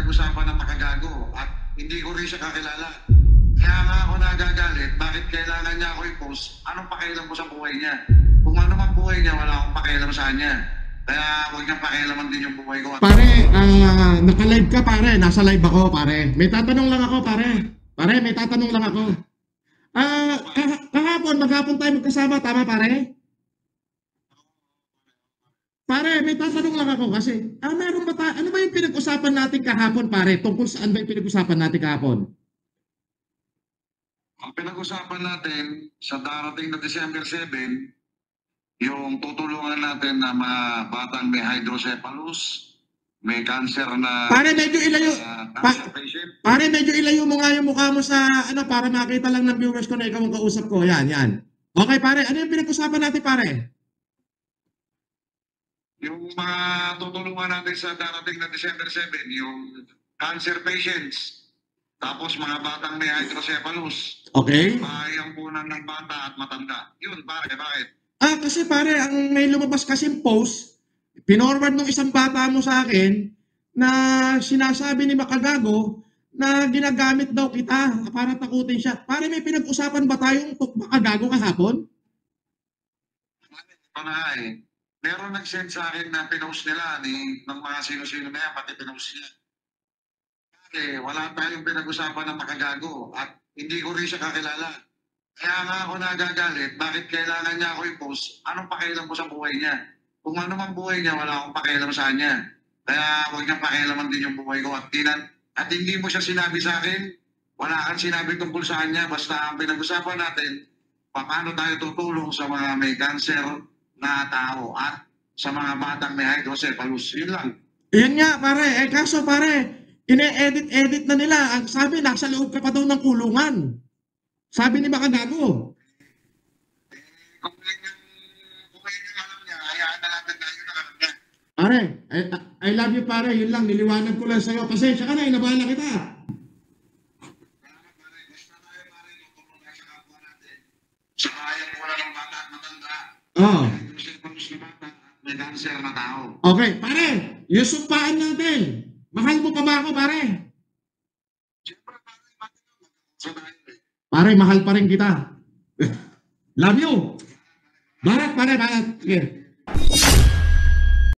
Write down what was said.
pinag-usapan ng makagago at hindi ko rin siya kakilala. Kaya nga ako nagagalit, bakit kailangan niya ako i-post? Anong pakialam ko sa buhay niya? Kung ano man buhay niya, wala akong pakialam sa kanya. Kaya huwag niyang pakialaman din yung buhay ko. Pare, naka-live ka pare, nasa live ako pare. May tatanong lang ako pare. Pare, may tatanong lang ako. Maghapon tayo magkasama, tama pare? Pare, may tatanong lang ako kasi, meron ba ano ba yung pinag-usapan natin kahapon pare? Tungkol saan ba yung pinag-usapan natin kahapon? Ang pinag-usapan natin sa darating na December 7, yung tutulungan natin na mga batang may hydrocephalus, may cancer na... Pare, medyo ilayo. Pare, medyo ilayo mo nga yung mukha mo sa para makita lang ng viewers ko na ikaw ang kausap ko. Yan, yan. Okay, pare. Ano yung pinag-usapan natin, pare? Yung mga tutulungan natin sa darating na December 7, yung cancer patients, tapos mga batang may hydrocephalus. Okay. Mayangkunan ng bata at matanda. Yun, pare, bakit? Kasi pare, ang may lumabas kasing post, pinorward ng isang bata mo sa akin na sinasabi ni Makagago na ginagamit daw kita para takutin siya. Pare, may pinag-usapan ba tayong Makagago kahapon? Panay. Meron nag-send sa akin na pinost nila ng mga sino-sino na yan, pati pinost niya. Kasi wala tayong pinag-usapan ng Makagago at hindi ko rin siya kakilala. Kaya nga ako nagagalit, bakit kailangan niya ako i-post? Anong pakialam ko sa buhay niya? Kung ano man buhay niya, wala akong pakialam sa kanya. Kaya huwag niyang pakialaman din yung buhay ko. At hindi mo siya sinabi sa akin, wala kang sinabi tungkol sa kanya, basta ang pinag-usapan natin, paano tayo tutulong sa mga may cancer na tao at sa mga batang may hydrocephalus. Yun lang. Yun nga, pare. Kaso pare, ine-edit na nila. Ang sabi, nasa loob ka pa daw ng kulungan. Sabi ni Makagago. Kung yan alam niya, hayaan na natin na yun ang alam niya. Pare, I love you pare. Yun lang, niliwanag ko lang sa'yo. Pasensya ka na, inabala kita. Basta tayo pare, tutulong na sa kapwa natin. Sa kaya mo na ng bata at matanda. Oh. May cancer na tao. Okay, pare, yung sumpaan natin. Mahal mo pa ba ako, pare? Siyempre, pare, pare, mahal pa rin kita. Love you. Barat, pare, barat. Sige.